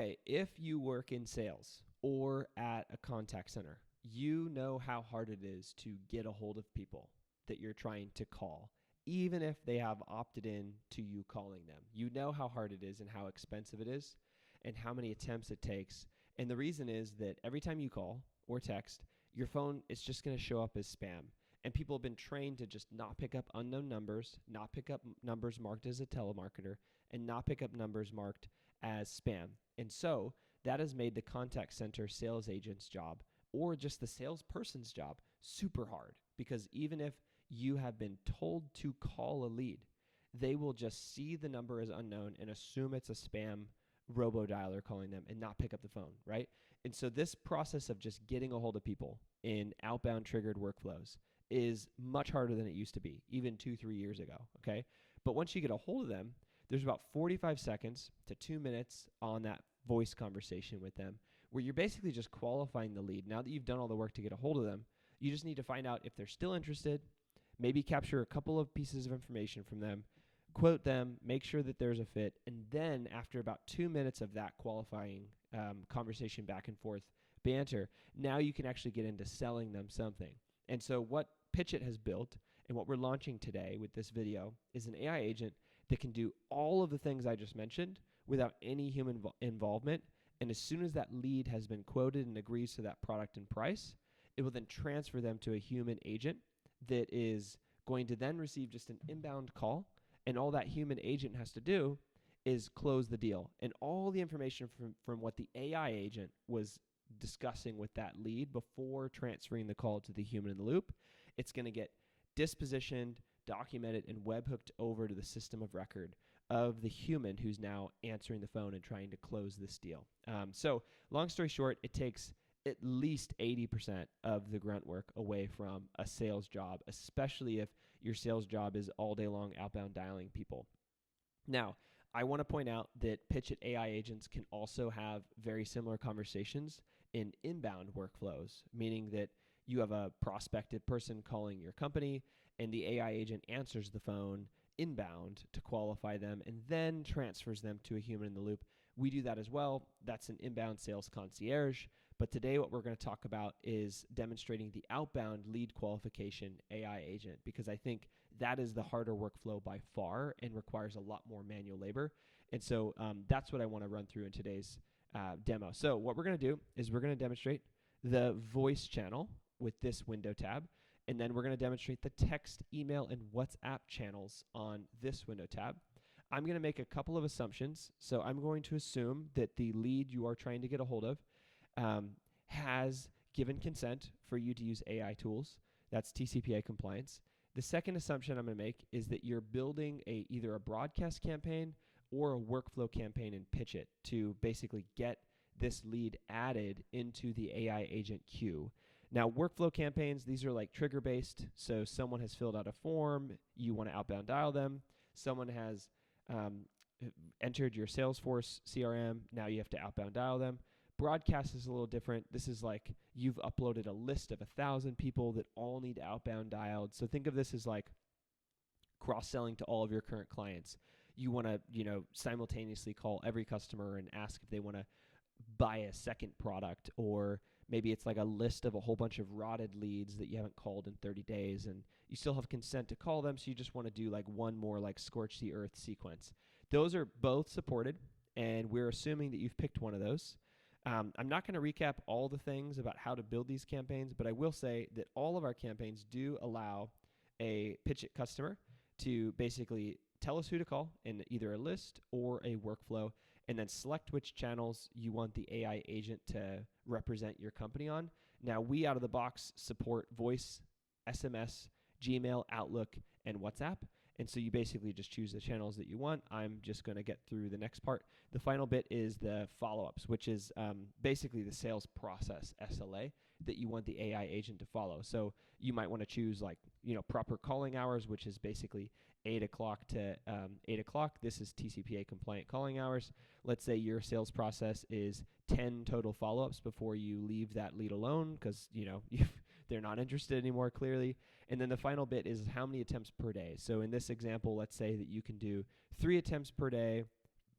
Okay, if you work in sales or at a contact center, you know how hard it is to get a hold of people that you're trying to call, even if they have opted in to you calling them. You know how hard it is and how expensive it is and how many attempts it takes. And the reason is that every time you call or text, your phone is just going to show up as spam. And people have been trained to just not pick up unknown numbers, not pick up numbers marked as a telemarketer, and not pick up numbers marked as spam. And so that has made the contact center sales agent's job, or just the salesperson's job, super hard, because even if you have been told to call a lead, they will just see the number as unknown and assume it's a spam robo-dialer calling them and not pick up the phone, right? And so this process of just getting a hold of people in outbound triggered workflows is much harder than it used to be, even 2-3 years ago, okay? But once you get a hold of them, there's about 45 seconds to 2 minutes on that voice conversation with them where you're basically just qualifying the lead. Now that you've done all the work to get a hold of them, you just need to find out if they're still interested, maybe capture a couple of pieces of information from them, quote them, make sure that there's a fit, and then after about 2 minutes of that qualifying conversation back and forth banter, now you can actually get into selling them something. And so what Pitchit has built and what we're launching today with this video is an AI agent that can do all of the things I just mentioned without any human involvement. And as soon as that lead has been quoted and agrees to that product and price, it will then transfer them to a human agent that is going to then receive just an inbound call. And all that human agent has to do is close the deal. And all the information from what the AI agent was discussing with that lead before transferring the call to the human in the loop, it's going to get dispositioned, documented, and webhooked over to the system of record of the human who's now answering the phone and trying to close this deal. So long story short, it takes at least 80% of the grunt work away from a sales job, especially if your sales job is all day long outbound dialing people. Now, I want to point out that Pitchit AI agents can also have very similar conversations in inbound workflows, meaning that you have a prospective person calling your company and the AI agent answers the phone inbound to qualify them and then transfers them to a human in the loop. We do that as well. That's an inbound sales concierge. But today what we're going to talk about is demonstrating the outbound lead qualification AI agent, because I think that is the harder workflow by far and requires a lot more manual labor. And so that's what I want to run through in today's demo. So what we're going to do is we're going to demonstrate the voice channel with this window tab. And then we're going to demonstrate the text, email, and WhatsApp channels on this window tab. I'm going to make a couple of assumptions. So I'm going to assume that the lead you are trying to get a hold of has given consent for you to use AI tools. That's TCPA compliance. The second assumption I'm going to make is that you're building either a broadcast campaign or a workflow campaign in Pitchit to basically get this lead added into the AI agent queue. Now, workflow campaigns, these are like trigger-based. So someone has filled out a form, you want to outbound dial them. Someone has entered your Salesforce CRM, now you have to outbound dial them. Broadcast is a little different. This is like you've uploaded a list of 1,000 people that all need outbound dialed. So think of this as like cross-selling to all of your current clients. You want to, simultaneously call every customer and ask if they want to buy a second product, or maybe it's like a list of a whole bunch of rotted leads that you haven't called in 30 days and you still have consent to call them, so you just want to do like one more like scorch the earth sequence. Those are both supported, and we're assuming that you've picked one of those. I'm not going to recap all the things about how to build these campaigns, but I will say that all of our campaigns do allow a Pitchit customer to basically tell us who to call in either a list or a workflow, and then select which channels you want the AI agent to represent your company on. Now, we out of the box support voice, SMS, Gmail, Outlook, and WhatsApp. And so you basically just choose the channels that you want. I'm just going to get through the next part. The final bit is the follow-ups, which is basically the sales process SLA that you want the AI agent to follow. So you might want to choose proper calling hours, which is basically 8 o'clock to 8 o'clock. This is TCPA compliant calling hours. Let's say your sales process is 10 total follow-ups before you leave that lead alone because, they're not interested anymore, clearly. And then the final bit is how many attempts per day. So in this example, let's say that you can do 3 attempts per day,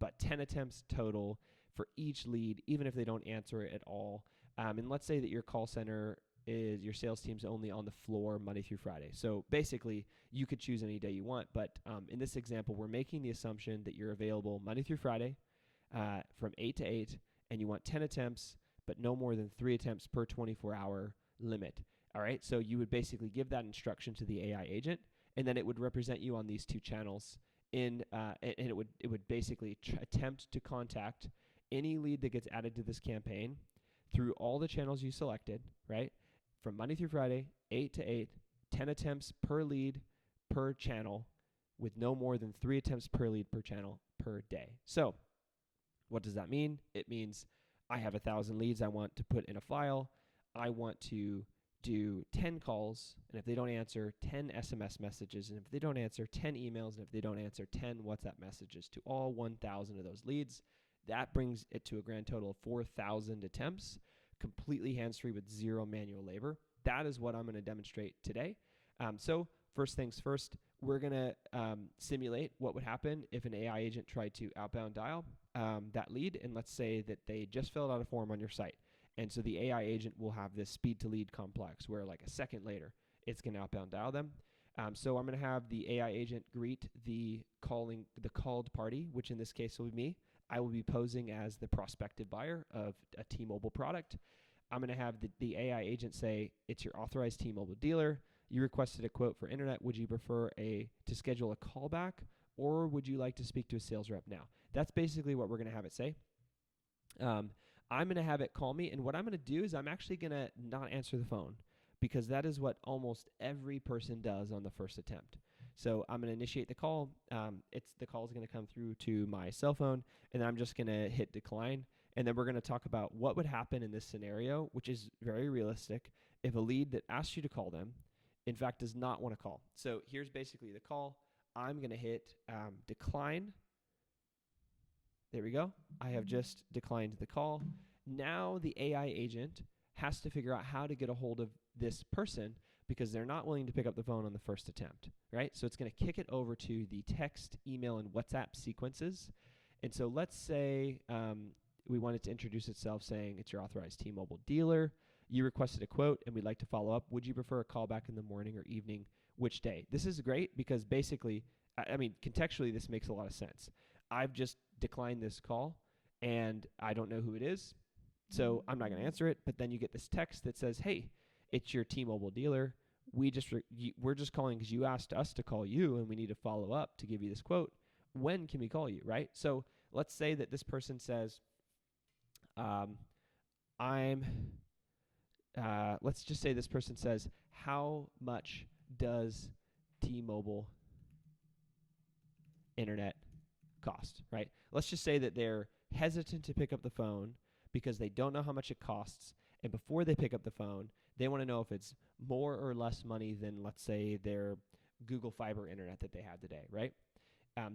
but 10 attempts total for each lead, even if they don't answer it at all. And let's say that your call center is your sales team's only on the floor Monday through Friday. So basically, you could choose any day you want. But in this example, we're making the assumption that you're available Monday through Friday from 8 to 8, and you want 10 attempts, but no more than 3 attempts per 24-hour limit. All right, so you would basically give that instruction to the AI agent, and then it would represent you on these two channels. And it would basically attempt to contact any lead that gets added to this campaign through all the channels you selected, right? From Monday through Friday, 8 to 8, 10 attempts per lead per channel, with no more than 3 attempts per lead per channel per day. So what does that mean? It means I have 1,000 leads I want to put in a file. I want to do 10 calls, and if they don't answer, 10 SMS messages, and if they don't answer, 10 emails, and if they don't answer, 10 WhatsApp messages to all 1,000 of those leads. That brings it to a grand total of 4,000 attempts, completely hands-free with zero manual labor. That is what I'm going to demonstrate today. So first things first, we're going to simulate what would happen if an AI agent tried to outbound dial that lead, and let's say that they just filled out a form on your site. And so the AI agent will have this speed to lead complex where like a second later, it's going to outbound dial them. So I'm going to have the AI agent greet the called party, which in this case will be me. I will be posing as the prospective buyer of a T-Mobile product. I'm going to have the AI agent say, it's your authorized T-Mobile dealer. You requested a quote for internet. Would you prefer to schedule a callback, or would you like to speak to a sales rep now? That's basically what we're going to have it say. I'm going to have it call me, and what I'm going to do is I'm actually going to not answer the phone, because that is what almost every person does on the first attempt. So I'm going to initiate the call. The call is going to come through to my cell phone, and then I'm just going to hit decline, and then we're going to talk about what would happen in this scenario, which is very realistic, if a lead that asks you to call them, in fact, does not want to call. So here's basically the call. I'm going to hit decline. There we go. I have just declined the call. Now the AI agent has to figure out how to get a hold of this person, because they're not willing to pick up the phone on the first attempt, right? So it's going to kick it over to the text, email, and WhatsApp sequences. And so let's say we want it to introduce itself saying, it's your authorized T-Mobile dealer. You requested a quote, and we'd like to follow up. Would you prefer a call back in the morning or evening? Which day? This is great because basically, contextually, this makes a lot of sense. I've just declined this call, and I don't know who it is, so I'm not going to answer it. But then you get this text that says, hey, it's your T-Mobile dealer. We're just calling because you asked us to call you, and we need to follow up to give you this quote. When can we call you, right? So let's say that this person says, let's just say this person says, how much does T-Mobile internet cost, right? Let's just say that they're hesitant to pick up the phone because they don't know how much it costs. And before they pick up the phone, they want to know if it's more or less money than, let's say, their Google Fiber internet that they have today, right?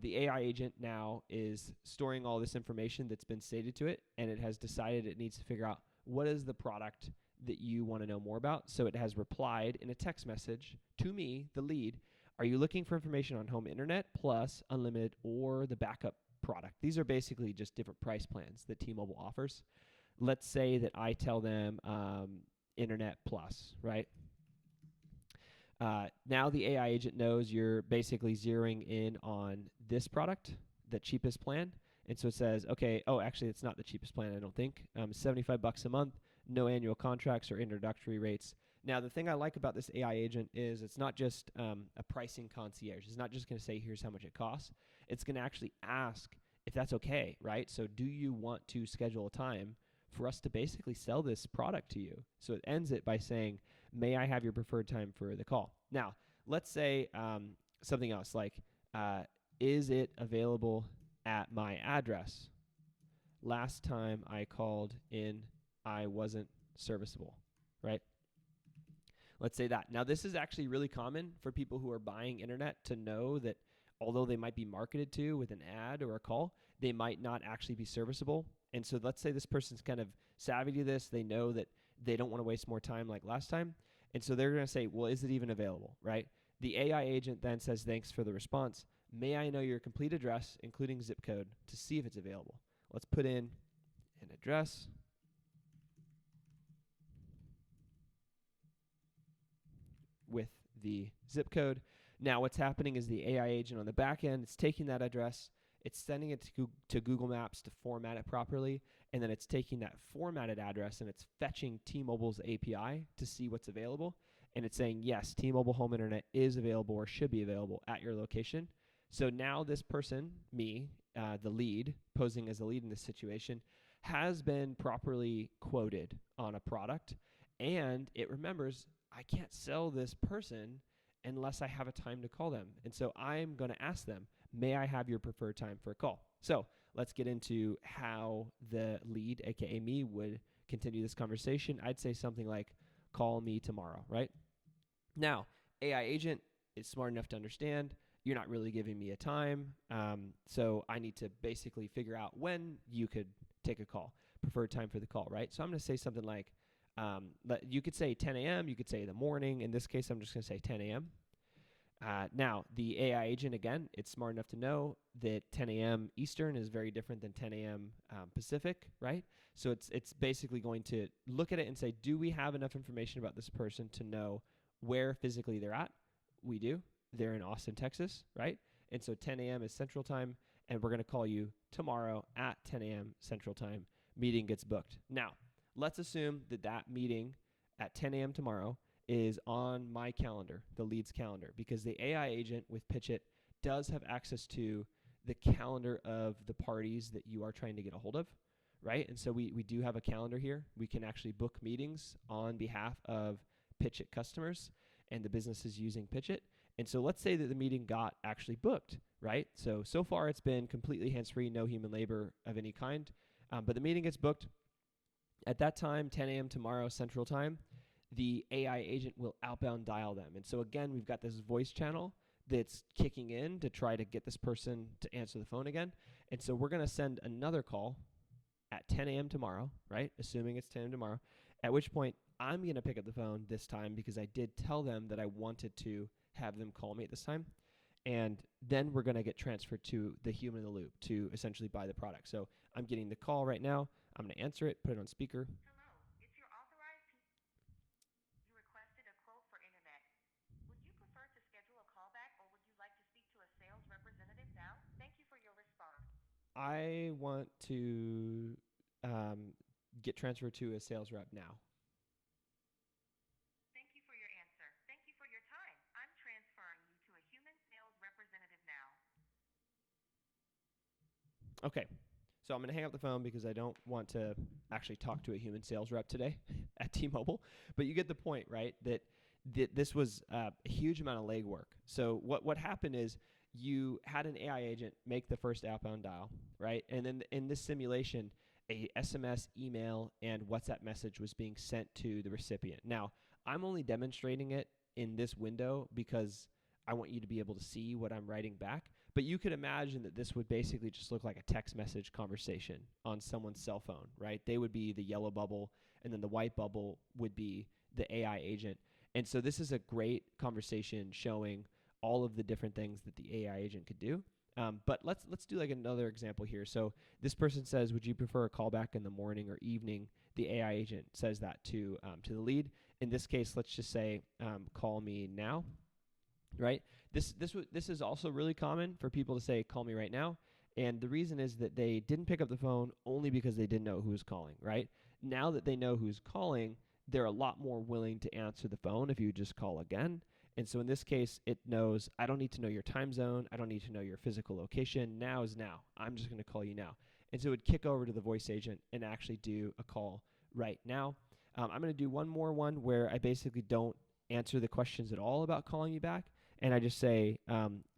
The AI agent now is storing all this information that's been stated to it, and it has decided it needs to figure out what is the product that you want to know more about. So it has replied in a text message to me, the lead, are you looking for information on home internet plus unlimited or the backup product? These are basically just different price plans that T-Mobile offers. Let's say that I tell them internet plus, right? Now the AI agent knows you're basically zeroing in on this product, the cheapest plan. And so it says, okay, actually it's not the cheapest plan, I don't think. $75 a month, no annual contracts or introductory rates. Now the thing I like about this AI agent is it's not just a pricing concierge. It's not just going to say, here's how much it costs. It's going to actually ask if that's okay, right? So do you want to schedule a time for us to basically sell this product to you? So it ends it by saying, may I have your preferred time for the call? Now, let's say something else like, is it available at my address? Last time I called in, I wasn't serviceable, right? Let's say that. Now, this is actually really common for people who are buying internet to know that although they might be marketed to with an ad or a call, they might not actually be serviceable. And so let's say this person's kind of savvy to this. They know that they don't want to waste more time like last time. And so they're going to say, well, is it even available, right? The AI agent then says, thanks for the response. May I know your complete address, including zip code, to see if it's available? Let's put in an address. With the zip code. Now what's happening is the AI agent on the back end, it's taking that address, it's sending it to Google Maps to format it properly, and then it's taking that formatted address and it's fetching T-Mobile's API to see what's available, and it's saying, yes, T-Mobile home internet is available or should be available at your location. So now this person, me, the lead, posing as a lead in this situation, has been properly quoted on a product, and it remembers I can't sell this person unless I have a time to call them. And so I'm going to ask them, may I have your preferred time for a call? So let's get into how the lead, aka me, would continue this conversation. I'd say something like, call me tomorrow, right? Now, AI agent is smart enough to understand you're not really giving me a time, so I need to basically figure out when you could take a call, preferred time for the call, right? So I'm going to say something like, you could say 10 a.m., you could say the morning. In this case, I'm just going to say 10 a.m. Now, the AI agent, again, it's smart enough to know that 10 a.m. Eastern is very different than 10 a.m. Pacific, right? So it's basically going to look at it and say, do we have enough information about this person to know where physically they're at? We do. They're in Austin, Texas, right? And so 10 a.m. is Central Time, and we're going to call you tomorrow at 10 a.m. Central Time. Meeting gets booked. Now, let's assume that that meeting at 10 a.m. tomorrow is on my calendar, the lead's calendar, because the AI agent with Pitchit does have access to the calendar of the parties that you are trying to get a hold of, right? And so we do have a calendar here. We can actually book meetings on behalf of Pitchit customers and the businesses using Pitchit. And so let's say that the meeting got actually booked, right? So far it's been completely hands-free, no human labor of any kind, but the meeting gets booked. At that time, 10 a.m. tomorrow Central Time, the AI agent will outbound dial them. And so again, we've got this voice channel that's kicking in to try to get this person to answer the phone again. And so we're going to send another call at 10 a.m. tomorrow, right? Assuming it's 10 a.m. tomorrow, at which point I'm going to pick up the phone this time because I did tell them that I wanted to have them call me at this time. And then we're going to get transferred to the human in the loop to essentially buy the product. So I'm getting the call right now. I'm going to answer it, put it on speaker. Hello, it's your authorized. You requested a quote for internet. Would you prefer to schedule a callback or would you like to speak to a sales representative now? Thank you for your response. I want to get transferred to a sales rep now. Thank you for your answer. Thank you for your time. I'm transferring you to a human sales representative now. Okay. So I'm going to hang up the phone because I don't want to actually talk to a human sales rep today at T-Mobile. But you get the point, right? That this was a huge amount of legwork. So what happened is you had an AI agent make the first outbound dial, right? And then in this simulation, a SMS, email, and WhatsApp message was being sent to the recipient. Now, I'm only demonstrating it in this window because I want you to be able to see what I'm writing back. But you could imagine that this would basically just look like a text message conversation on someone's cell phone, right? They would be the yellow bubble, and then the white bubble would be the AI agent. And so this is a great conversation showing all of the different things that the AI agent could do. But let's do like another example here. So this person says, would you prefer a callback in the morning or evening? The AI agent says that to the lead. In this case, let's just say, call me now, right? This is also really common for people to say, call me right now. And the reason is that they didn't pick up the phone only because they didn't know who was calling, right? Now that they know who's calling, they're a lot more willing to answer the phone if you just call again. And so in this case, it knows, I don't need to know your time zone. I don't need to know your physical location. Now is now. I'm just going to call you now. And so it would kick over to the voice agent and actually do a call right now. I'm going to do one more one where I basically don't answer the questions at all about calling you back. And I just say,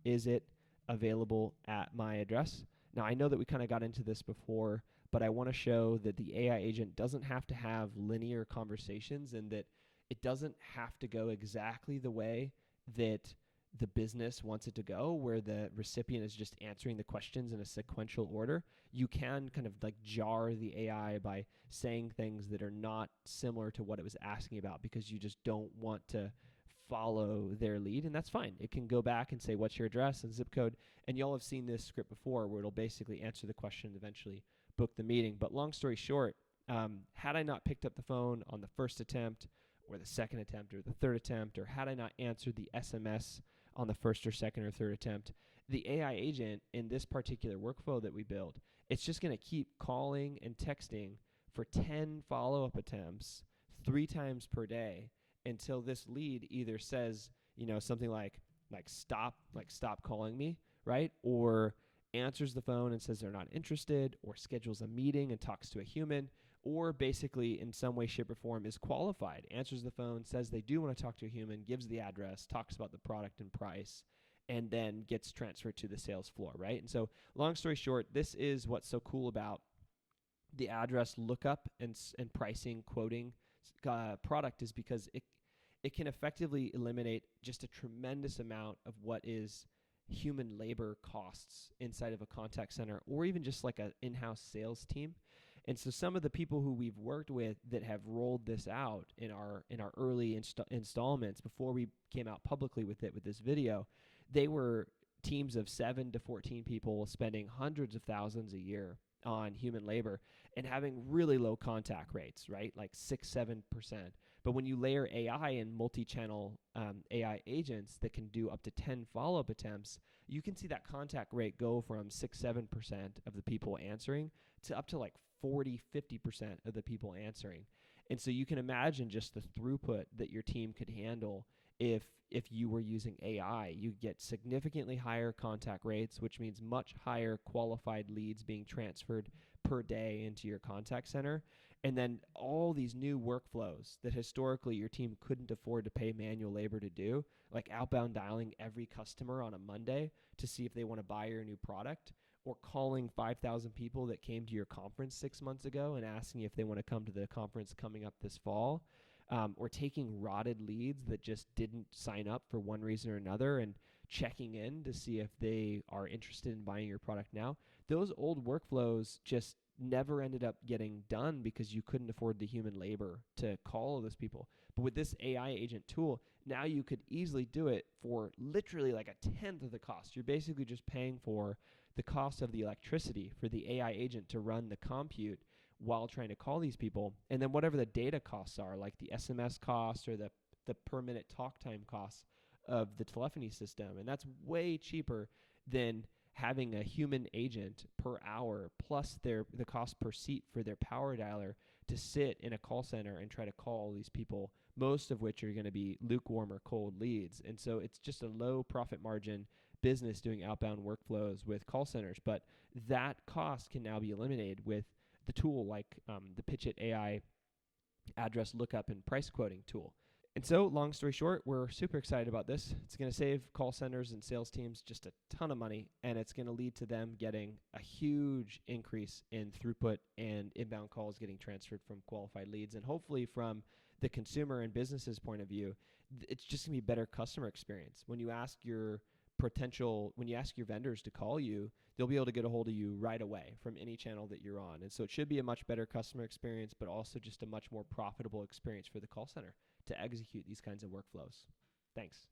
is it available at my address? Now, I know that we kind of got into this before, but I want to show that the AI agent doesn't have to have linear conversations and that it doesn't have to go exactly the way that the business wants it to go, where the recipient is just answering the questions in a sequential order. You can kind of like jar the AI by saying things that are not similar to what it was asking about because you just don't want to follow their lead, and that's fine. It can go back and say, what's your address and zip code, and y'all have seen this script before where it'll basically answer the question and eventually book the meeting. But long story short, had I not picked up the phone on the first attempt or the second attempt or the third attempt, or had I not answered the SMS on the first or second or third attempt, the AI agent in this particular workflow that we build, it's just going to keep calling and texting for 10 follow-up attempts 3 times per day until this lead either says, something like stop calling me, right? Or answers the phone and says they're not interested, or schedules a meeting and talks to a human, or basically in some way, shape, or form is qualified, answers the phone, says they do want to talk to a human, gives the address, talks about the product and price, and then gets transferred to the sales floor, right? And so long story short, this is what's so cool about the address lookup and pricing quoting product, is because it can effectively eliminate just a tremendous amount of what is human labor costs inside of a contact center, or even just like an in-house sales team. And so some of the people who we've worked with that have rolled this out in our early installments before we came out publicly with this video, they were teams of 7 to 14 people spending hundreds of thousands a year on human labor and having really low contact rates, right? Like 6-7%. But when you layer AI and multi-channel AI agents that can do up to 10 follow-up attempts, you can see that contact rate go from 6-7% of the people answering to up to like 40-50% of the people answering. And so you can imagine just the throughput that your team could handle if you were using AI. You get significantly higher contact rates, which means much higher qualified leads being transferred per day into your contact center. And then all these new workflows that historically your team couldn't afford to pay manual labor to do, like outbound dialing every customer on a Monday to see if they want to buy your new product, or calling 5,000 people that came to your conference 6 months ago and asking if they want to come to the conference coming up this fall, or taking rotted leads that just didn't sign up for one reason or another and checking in to see if they are interested in buying your product now. Those old workflows just never ended up getting done because you couldn't afford the human labor to call those people. But with this AI agent tool, now you could easily do it for literally like a tenth of the cost. You're basically just paying for the cost of the electricity for the AI agent to run the compute while trying to call these people. And then whatever the data costs are, like the SMS costs or the per minute talk time costs of the telephony system. And that's way cheaper than having a human agent per hour plus the cost per seat for their power dialer to sit in a call center and try to call these people, most of which are going to be lukewarm or cold leads. And so it's just a low profit margin business doing outbound workflows with call centers. But that cost can now be eliminated with the tool like the Pitchit AI address lookup and price quoting tool. And so, long story short, we're super excited about this. It's going to save call centers and sales teams just a ton of money, and it's going to lead to them getting a huge increase in throughput and inbound calls getting transferred from qualified leads. And hopefully from the consumer and business's point of view, it's just going to be better customer experience. When you ask your vendors to call you, they'll be able to get a hold of you right away from any channel that you're on. And so it should be a much better customer experience, but also just a much more profitable experience for the call center to execute these kinds of workflows. Thanks.